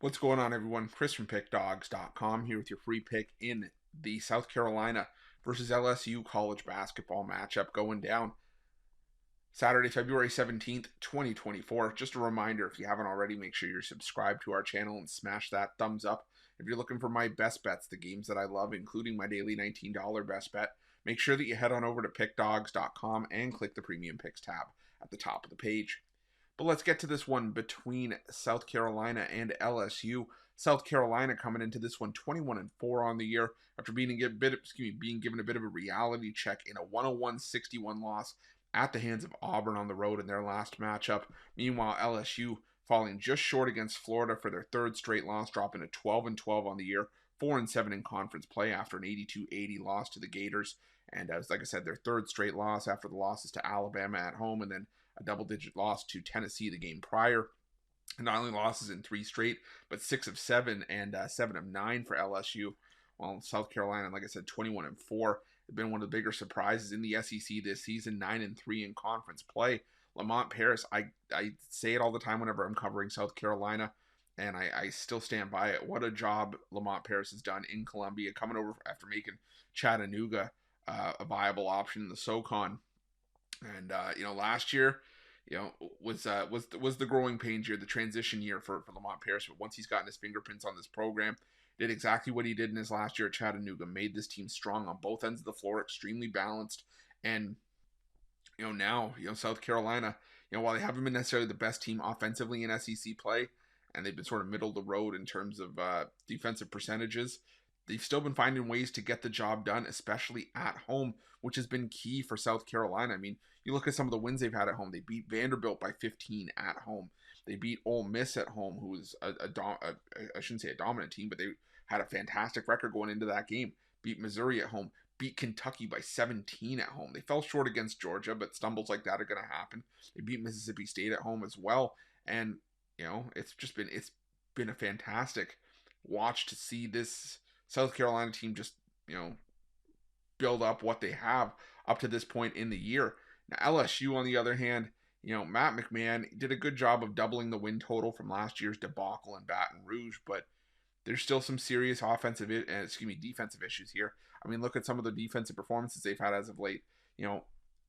What's going on, everyone? Chris from Pickdawgz.com here with your free pick in the South Carolina versus LSU college basketball matchup going down Saturday, February 17th, 2024. Just a reminder, if you haven't already, make sure you're subscribed to our channel and smash that thumbs up. If you're looking for my best bets, the games that I love, including my daily $19 best bet, make sure that you head on over to Pickdawgz.com and click the Premium Picks tab at the top of the page. But let's get to this one between South Carolina and LSU. South Carolina coming into this one 21-4 on the year after being given a bit of a reality check in a 101-61 loss at the hands of Auburn on the road in their last matchup. Meanwhile, LSU falling just short against Florida for their third straight loss, dropping to 12-12 on the year, 4-7 in conference play after an 82-80 loss to the Gators. And like I said, their third straight loss after the losses to Alabama at home and then a double-digit loss to Tennessee the game prior. And not only losses in 3 straight, but 6 of 7 and 7 of 9 for LSU. While South Carolina, like I said, 21-4, have been one of the bigger surprises in the SEC this season, 9-3 in conference play. Lamont Paris, I say it all the time whenever I'm covering South Carolina, and I still stand by it. What a job Lamont Paris has done in Columbia, coming over after making Chattanooga a viable option in the SoCon. And last year, was the growing pains year, the transition year for Lamont Paris. But once he's gotten his fingerprints on this program, did exactly what he did in his last year at Chattanooga, made this team strong on both ends of the floor, extremely balanced. And now South Carolina, while they haven't been necessarily the best team offensively in SEC play, and they've been sort of middle of the road in terms of defensive percentages, they've still been finding ways to get the job done, especially at home, which has been key for South Carolina. I mean, you look at some of the wins they've had at home. They beat Vanderbilt by 15 at home. They beat Ole Miss at home, who was I shouldn't say a dominant team, but they had a fantastic record going into that game. Beat Missouri at home. Beat Kentucky by 17 at home. They fell short against Georgia, but stumbles like that are going to happen. They beat Mississippi State at home as well. And, it's been a fantastic watch to see this South Carolina team just, build up what they have up to this point in the year. Now, LSU, on the other hand, Matt McMahon did a good job of doubling the win total from last year's debacle in Baton Rouge, but there's still some serious defensive issues here. I mean, look at some of the defensive performances they've had as of late.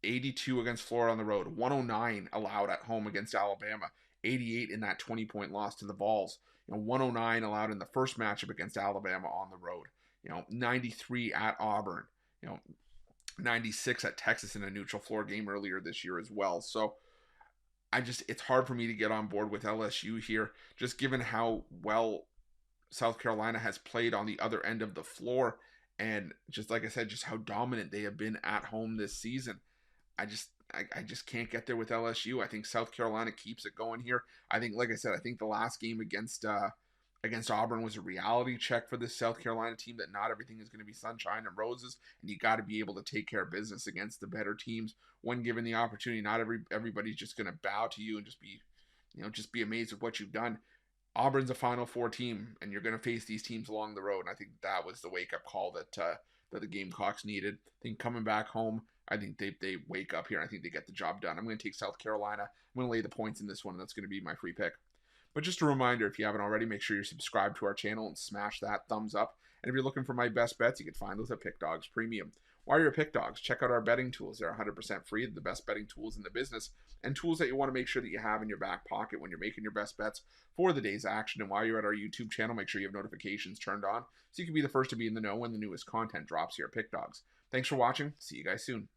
82 against Florida on the road, 109 allowed at home against Alabama, 88 in that 20-point loss to the Vols. 109 allowed in the first matchup against Alabama on the road. 93 at Auburn. 96 at Texas in a neutral floor game earlier this year as well. So it's hard for me to get on board with LSU here, just given how well South Carolina has played on the other end of the floor. And just like I said, just how dominant they have been at home this season. I just can't get there with LSU. I think South Carolina keeps it going here. I think, like I said, I think the last game against Auburn was a reality check for this South Carolina team that not everything is going to be sunshine and roses, and you got to be able to take care of business against the better teams when given the opportunity. Not everybody's just going to bow to you and just be amazed with what you've done. Auburn's a Final Four team, and you're going to face these teams along the road. And I think that was the wake-up call that the Gamecocks needed. I think coming back home, I think they wake up here, and I think they get the job done. I'm going to take South Carolina. I'm going to lay the points in this one, and that's going to be my free pick. But just a reminder, if you haven't already, make sure you're subscribed to our channel and smash that thumbs up. And if you're looking for my best bets, you can find those at Pickdawgz Premium. While you're at Pickdawgz, check out our betting tools. They're 100% free. They're the best betting tools in the business, and tools that you want to make sure that you have in your back pocket when you're making your best bets for the day's action. And while you're at our YouTube channel, make sure you have notifications turned on so you can be the first to be in the know when the newest content drops here at Pickdawgz. Thanks for watching. See you guys soon.